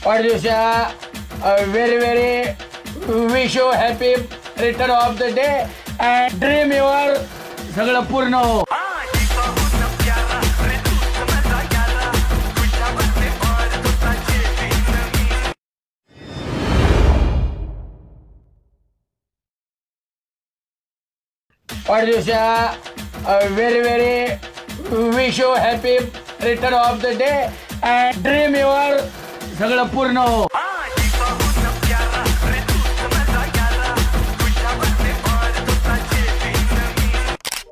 वाढदिवसा very wish you happy return of the day and dream your सगळं पूर्ण हो. वाढदिवसा very wish you happy return of the day and dream your सगळं पूर्ण हो.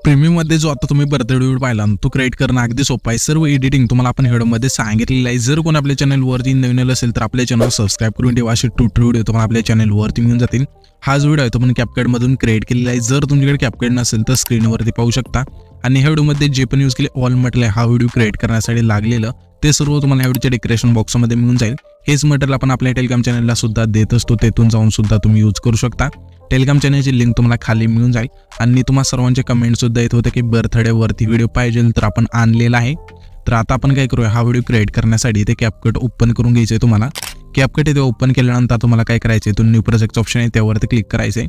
प्रीमियममध्ये जो आता तुम्ही बर्थडे व्हिडिओ पाहिला तो क्रिएट करणं अगदी सोपं आहे. सर्व एडिटिंग तुम्हाला आपण व्हिडिओमध्ये सांगितलेलं आहे. जर कोण आपल्या चॅनलवरती नवीन असेल तर आपल्या चॅनल सबस्क्राईब करून ठेवा. असे ट्युटोरियल व्हिडिओ तुम्हाला आपल्या चॅनलवरती मिळून जातील. हा जो व्हिडिओ आहे तो पण कॅपकटमधून क्रिएट केलेला आहे. जर तुमच्याकडे कॅपकट नसेल तर स्क्रीनवरती पाहू शकता. आणि ह्या व्हिडिओमध्ये जे पण यूज केले ऑल म्हटलं हा व्हिडिओ क्रिएट करण्यासाठी लागलेलं ते सर्व तुम्हाला ह्या व्हिडिओच्या डिस्क्रिप्शन बॉक्समध्ये मिळून जाईल. हेच मटेरियल आपण आपल्या टेलिग्राम चॅनलला सुद्धा देत असतो. तेथून जाऊन सुद्धा तुम्ही यूज करू शकता. टेलिग्राम चॅनलची लिंक तुम्हाला खाली मिळून जाईल. आणि तुम्हाला सर्वांचे कमेंट सुद्धा येत होते की बर्थडेवरती व्हिडिओ पाहिजे तर आपण आणलेला आहे. तर आता आपण काय करूया, हा व्हिडिओ क्रिएट करण्यासाठी ते कॅपकट ओपन करून घ्यायचे. तुम्हाला कॅपकट इथे ओपन केल्यानंतर तुम्हाला काय करायचं, इथून न्यू प्रोजेक्ट ऑप्शन आहे त्यावरती क्लिक करायचं आहे.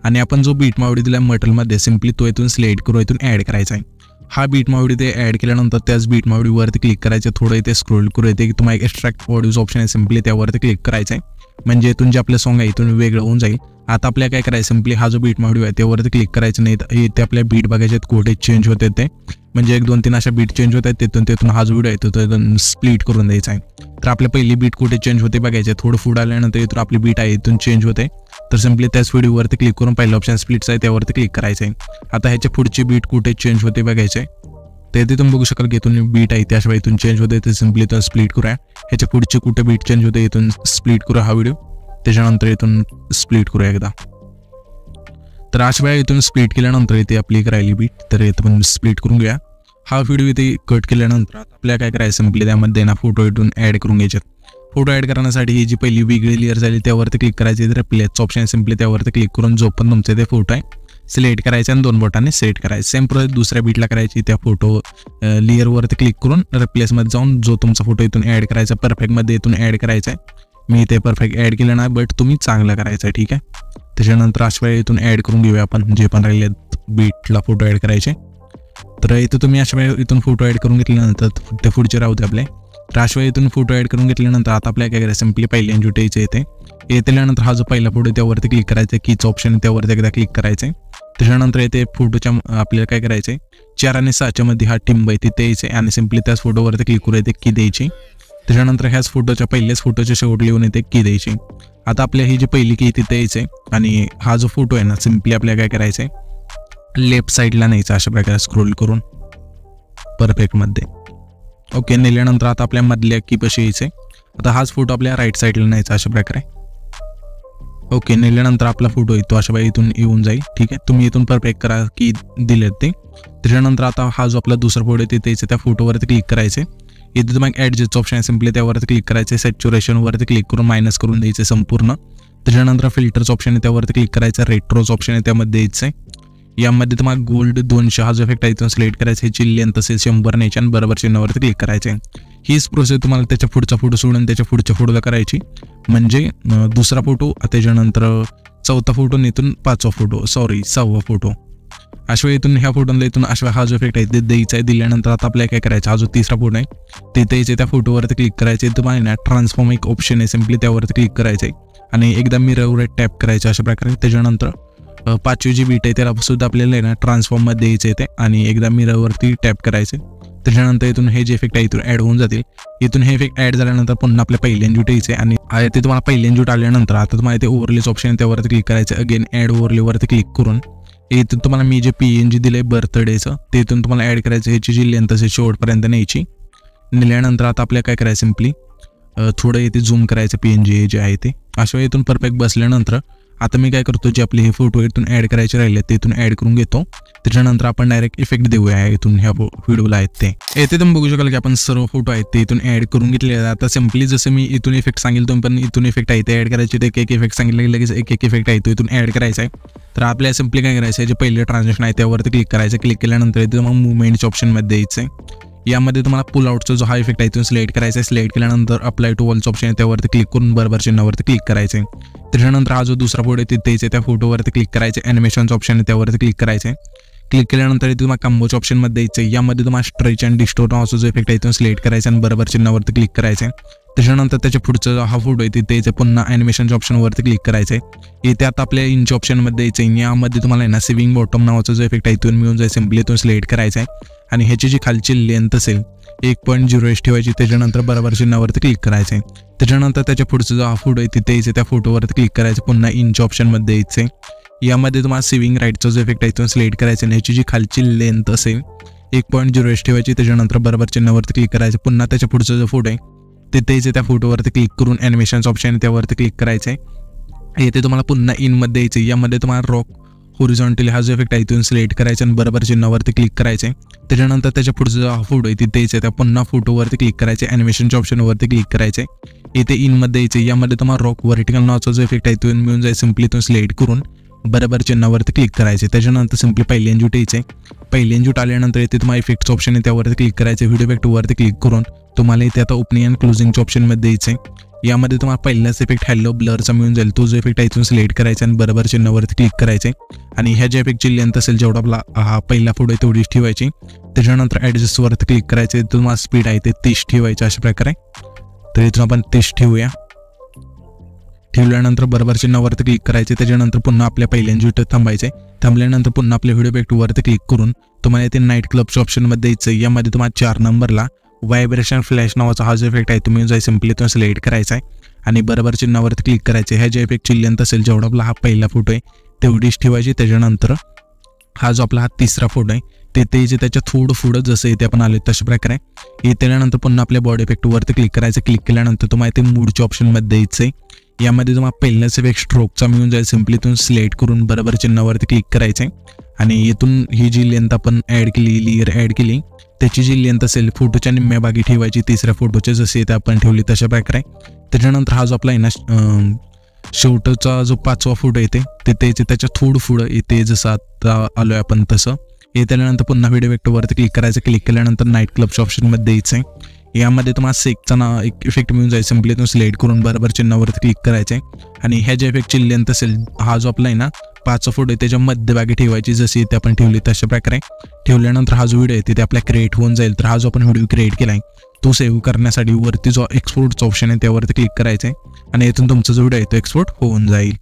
आणि आपण जो बीट मावडी दिला मटेरियलमध्ये सिम्पली तो इथून सिलेक्ट करू, इथून ॲड करायचा आहे. हा बीट मावडी ते ॲड केल्यानंतर त्याच बीट मावडीवरती क्लिक करायचं. थोडं इथे स्क्रोल करू येते की तुम्हाला एक एक्स्ट्रॅक्ट ऑडिओ ऑप्शन आहे, सिम्पली त्यावरती क्लिक करायचं आहे. म्हणजे इथून जे आपलं सॉन्ग आहे इथून वेगळं होऊन जाईल. आता आपल्याला काय करायचं, सिम्पली हा जो बीट मावडी आहे त्यावरती क्लिक करायचं नाही. इथे आपल्या बीट बघायचे कुठे चेंज होते ते, म्हणजे 1-2-3 अशा बीट चेंज होत आहेत. तिथून हा जो व्हिडिओ आहे तो स्प्लिट करून द्यायचा आहे. तर आपल्या पहिली बीट कुठे चेंज होते बघायचे. थोडं पुढे आल्यानंतर इथून आपली बीट आहे इथून चेंज होते. तर सिम्पली त्याच व्हिडिओवरती क्लिक करून पहिलं ऑप्शन स्प्लिटचं आहे त्यावरती क्लिक करायचं आहे. आता ह्याच्या पुढची बीट कुठे चेंज होते बघायचे. ते तुम्ही बघू शकाल की इथून बीट आहे त्याशिवाय इथून चेंज होते. ते सिम्पली इथून स्प्लिट करूया. ह्याच्या पुढची कुठे बीट चेंज होते इथून स्प्लिट करूया हा व्हिडिओ. त्याच्यानंतर इथून स्प्लिट करूया एकदा. तर अशा वेळा इथून स्प्लिट केल्यानंतर इथे आपली राहिली बीट तर इथं पण स्प्लिट करून घ्या. हा व्हिडिओ इथे कट केल्यानंतर आपल्याला काय करायचं, सिम्पली त्यामध्ये ना फोटो इथून ॲड करून घ्यायचे. फोटो ॲड करण्यासाठी ही जी पहिली वेगळी लेअर झाली त्यावरती क्लिक करायची. तर प्लेसचं ऑप्शन सिम्पली त्यावरती क्लिक करून जो पण तुमचे ते फोटो आहे सिलेक्ट करायचे आणि 2 बोटाने सेट करायचं. सेम प्रोसेस दुसऱ्या बीटला करायची. त्या फोटो लेअरवरती क्लिक करून रिप्लेसमध्ये जाऊन जो तुमचा फोटो इथून ॲड करायचा परफेक्टमध्ये इथून ॲड करायचा आहे. मी इथे परफेक्ट ॲड केलं नाही बट तुम्ही चांगलं करायचं आहे, ठीक आहे. त्याच्यानंतर अशा वेळी इथून ॲड करून घेऊया आपण जे पण राहिले बीटला फोटो ॲड करायचे. तर इथं तुम्ही अशा वेळी इथून फोटो ॲड करून घेतल्यानंतर ते पुढचे राहते आपले. तर अशा वेळी इथून फोटो ॲड करून घेतल्यानंतर आता आपल्याला काय करायचं, सिम्पली पहिले एन्जुट यायचे येतल्यानंतर हा जो पहिला फोटो त्यावरती क्लिक करायचा, कीचं ऑप्शन त्यावरती एकदा क्लिक करायचं. त्याच्यानंतर येते फोटोच्या आपल्याला काय करायचं आहे 4 आणि 6च्या मध्ये हा टिंब आहे तिथे यायचे आणि सिम्पली त्याच फोटोवरती क्लिक करू येते की द्यायची. त्याच्यानंतर ह्याच फोटोच्या पहिल्याच फोटोच्या शेवट लिहून येते की द्यायची. आता आपल्या ही जी पहिली की तिथे यायचं आहे आणि हा जो फोटो आहे ना सिम्पली आपल्याला काय करायचं आहे लेफ्ट साईडला न्यायचा अशा प्रकारे स्क्रोल करून परफेक्टमध्ये. ओके, नेल्यानंतर आता आपल्या मधल्या की कशी यायचं आहे. आता हाच फोटो आपल्या राईट साईडला न्यायचा अशा प्रकारे. ओके, नेल्यानंतर आपला फोटो येतो अशा वेळी इथून येऊन जाईल, ठीक आहे. तुम्ही इथून परफेक्ट करा की दिलेत ते. त्याच्यानंतर आता हा जो आपला दुसरा फोटो आहे तिथे यायचं त्या फोटोवरती क्लिक करायचे. इथे तुम्हाला ॲडजस्टचं ऑप्शन आहे सिम्पली त्यावरती क्लिक करायचे. सॅच्युरेशनवरती क्लिक करून मायनस करून द्यायचे संपूर्ण. त्याच्यानंतर फिल्टरचं ऑप्शन आहे त्यावरती क्लिक करायचं. रेट्रोचं ऑप्शन आहे त्यामध्ये द्यायचं आहे. यामध्ये तुम्हाला गोल्ड 200 हा जो इफेक्ट आहे इथून सिलेक्ट करायचं. ह्याची लेंथ असेल 100 न्यायची आणि बरोबर चिन्हावरती क्लिक करायचे. हीच प्रोसेस तुम्हाला त्याच्या पुढचा फोटो सोडून त्याच्या पुढच्या फोटोला करायची. म्हणजे दुसरा फोटो त्याच्यानंतर चौथा फोटो इथून 6वा फोटो अशा इथून ह्या फोटोला इथून अशा हा जो इफेक्ट आहे ते द्यायचा आहे. दिल्यानंतर आता आपल्याला काय करायचं, हा जो तिसरा फोटो आहे तिथे यायचे त्या फोटोवरती क्लिक करायचे. तुम्हाला ना ट्रान्सफॉर्म एक ऑप्शन आहे सिम्पली त्यावरती क्लिक करायचं आणि एकदा मिररवर टॅप करायचं अशा प्रकारे. त्याच्यानंतर 5वी जी बीट आहे त्याला सुद्धा आपल्याला आहे ना ट्रान्सफॉर्ममध्ये यायचं आहे आणि एकदा मिररवरती टॅप करायचे. त्याच्यानंतर इथून हे जे इफेक्ट आहे इथून ॲड होऊन जातील. इथून हे इफेक्ट ॲड झाल्यानंतर पुन्हा आपल्या पहिल्या एन्जूट यायचे आणि ते तुम्हाला पहिल्या एन्जूट आल्यानंतर आता तुम्हाला इथे ओव्हरलेच ऑप्शन आहे त्यावरती क्लिक करायचं. अगेन ॲड ओव्हरलेवरती क्लिक करून इथून तुम्हाला मी जे PNG दिलं आहे बर्थडेचं ते इथून तुम्हाला ॲड करायचं. ह्याची जी लेंथ असेल शेवटपर्यंत न्यायची. नेल्यानंतर आता आपल्याला काय करायचं, सिम्पली थोडं इथे झूम करायचं PNG जे आहे ते. अशा इथून परफेक्ट बसल्यानंतर आता मी काय करतो, जे आपले हे फोटो इथून ॲड करायचे राहिले ते इथून ॲड करून घेतो. त्याच्यानंतर आपण डायरेक्ट इफेक्ट देऊया इथून ह्या व्हिडिओला आहेत ते. येथे तुम्ही बघू शकाल की आपण सर्व फोटो आहेत ते इथून ॲड करून घेतले आहेत. आता सिम्पली जसं मी इथून इफेक्ट सांगितलं तुम्ही पण इथून इफेक्ट आहे ते ॲड करायचे. ते एक इफेक्ट सांगितलं की लगेच एक इफेक्ट आहे तो इथून ॲड करायचा आहे. तर आपल्याला सिम्पली काय करायचं आहे, जे पहिले ट्रान्झॅक्शन आहे त्यावरती क्लिक करायचं. क्लिक केल्यानंतर इथे मग मुवमेंटच्या ऑप्शनमध्ये द्यायचं आहे. यामध्ये तुम्हाला पुल आउटचा जो हा इफेक्ट आहे तो सिलेक्ट करायचा आहे. सिलेक्ट केल्यानंतर अप्लाय टू ऑलचं ऑप्शन आहे त्यावरती क्लिक करून बरोबर चिन्हावरती क्लिक करायचं आहे. त्याच्यानंतर हा जो दुसरा फोटो आहे तिथेच त्या फोटोवरती क्लिक करायचं आहे. ॲनिमेशनचं ऑप्शन आहे त्यावरती क्लिक करायचं आहे. क्लिक केल्यानंतर इथे तुम्हाला कॉम्बोच्या ऑप्शनमध्ये द्यायचं आहे. यामध्ये तुम्हाला स्ट्रेच अँड डिस्टोर्ट नावाचा जो इफेक्ट आहे तो सिलेक्ट करायचा आणि बरोबर चिन्हावरती क्लिक करायचं आहे. त्याच्यानंतर त्याच्या पुढचा हा फोटो आहे तिथे पुन्हा ॲनिमेशनच्या ऑप्शनवरती क्लिक करायचं आहे. इथे आता आपल्या इंच ऑप्शनमध्ये द्यायचं आहे. यामध्ये तुम्हाला आहे ना सेविंग बॉटम नावाचा जो इफेक्ट आहे तो मिळून जाईल. सिम्पली तो सिलेक्ट करायचा आहे आणि ह्याची जी खालची लेंथ असेल 1.0 ठेवायची. त्याच्यानंतर बरोबर चिन्हावरती क्लिक करायचं आहे. त्याच्यानंतर त्याच्या पुढचा जो हा फोटो आहे तिथे यायचं त्या फोटोवरती क्लिक करायचं. पुन्हा इंच ऑप्शनमध्ये यायचं आहे. यामध्ये तुम्हाला सेविंग राईटचा जो इफेक्ट आहे तो सिलेक्ट करायचा आणि ह्याची जी खालची लेंथ असेल 1.0 ठेवायची. त्याच्यानंतर बरोबर चिन्हावरती क्लिक करायचं. पुन्हा त्याच्या पुढचा जो फोटो आहे तिथे यायचं त्या फोटोवरती क्लिक करून ॲनिमेशनचं ऑप्शन आहे त्यावरती क्लिक करायचं आहे. येथे तुम्हाला पुन्हा इनमध्ये यायचं आहे. यामध्ये तुम्हाला रॉक हॉरिझॉन्टली हा जो इफेक्ट आहे तो सिलेक्ट करायचा आणि बरोबर चिन्हावरती क्लिक करायचं आहे. त्याच्यानंतर त्याच्या पुढचा जो हा फोटो आहे तिथे यायचं त्या पुन्हा फोटोवरती क्लिक करायचे. ॲनिमेशनच्या ऑप्शनवरती क्लिक करायचे. इथे इनमध्ये यायचं. यामध्ये तुम्हाला रॉक व्हर्टिकल नावाचा जो इफेक्ट आहे तो मिळून जाईल. सिम्पली तो सिलेक्ट करून बरोबर चिन्हावरती क्लिक करायचे. त्याच्यानंतर सिम्पली पहिले एन्जूट यायचे. पहिले एन्जूट आल्यानंतर इथे तुम्हाला इफेक्टचं ऑप्शन आहे त्यावरती क्लिक करायचे. व्हिडिओ इफेक्टवरती क्लिक करून तुम्हाला इथे आता ओपनिंग अँड क्लोजिंगच्या ऑप्शनमध्ये द्यायचं आहे. यामध्ये तुम्हाला पहिलाच इफेक्ट हॅलो ब्लरचा मिळून जाईल. तो जो इफेक्ट आहे तो सिलेक्ट करायचा आणि बरोबर चिन्हावरती क्लिक करायचे. आणि ह्या ज्या इफेक्टची लेंथ असेल जेवढा आपला हा पहिला फोटो आहे तेवढीच ठेवायची. त्याच्यानंतर ॲडजस्टवरती क्लिक करायचे. तुम्हाला स्पीड आहे ते 30 ठेवायचे अशा प्रकारे. तर इथून आपण 30 ठेवूया. ठेवल्यानंतर बरोबर चिन्हावरती क्लिक करायचे. त्याच्यानंतर पुन्हा आपल्या पहिल्या एन्जूट थांबायचे. थांबल्यानंतर पुन्हा आपल्या व्हिडिओ इफेक्टवरती क्लिक करून तुम्हाला इथे नाईट क्लबच्या ऑप्शनमध्ये द्यायचं. यामध्ये तुम्हाला 4 नंबरला व्हायब्रेशन फ्लॅश नावाचा हा जो इफेक्ट आहे तुम्ही जाय सिम्पली तो सिलेक्ट करायचा आहे आणि बरोबर चिन्हावरती क्लिक करायचे. ह्या ज्या इफेक्टची लेंथ असेल जेवढा आपला हा पहिला फोटो आहे तेवढीच ठेवायची. त्याच्यानंतर हा जो आपला हा तिसरा फोटो आहे ते जे त्याच्या थोडं पुढं जसं इथे आपण आलो तशा प्रकारे येत्यानंतर पुन्हा आपल्या बॉडी इफेक्टवरती क्लिक करायचं. क्लिक केल्यानंतर तुम्हाला इथे मूडच्या ऑप्शनमध्ये द्यायचं आहे. यामध्ये तुम्हाला पहिलाच इफेक्ट स्ट्रोकचा मिळून जाईल. सिम्पली इथून सिलेक्ट करून बरोबर चिन्हावरती क्लिक करायचं आहे आणि इथून ही जी लेंथ आपण ॲड केली लेयर ॲड केली त्याची जी लेंथ असेल फोटोच्या निम्म्या भागी ठेवायची. तिसऱ्या फोटोचे जसे इथे आपण ठेवली तशा प्रकारे. त्याच्यानंतर हा जो आपला आहे ना शेवटचा जो 5वा फोटो येते तिथे त्याच्या थोडं पुढं येते जसं आता आलो आहे आपण तसं. त्यानंतर पुन्हा व्हिडिओ इफेक्टवरती क्लिक करायचं. क्लिक केल्यानंतर नाईट क्लबच्या ऑप्शनमध्ये द्यायचं आहे. यामध्ये तुम्हाला सेकचा एक इफेक्ट मिळून जाईल. सिम्पली तो सिलेक्ट करून बरोबर चिन्हावरती क्लिक करायचं आहे आणि ह्या ज्या इफेक्टची लेंथ असेल हा जो आपला आहे ना 5वा फोटो आहे त्याच्या मध्यभागी ठेवायची जशी इथे आपण ठेवली तशा प्रकारे. ठेवल्यानंतर हा जो व्हिडिओ आहे तिथे आपला क्रिएट होऊन जाईल. तर हा जो आपण व्हिडिओ क्रिएट केला आहे तो सेव्ह करण्यासाठी वरती जो एक्सपोर्टचा ऑप्शन आहे त्यावरती क्लिक करायचं आहे आणि इथून तुमचा जो व्हिडिओ आहे तो एक्सपोर्ट होऊन जाईल.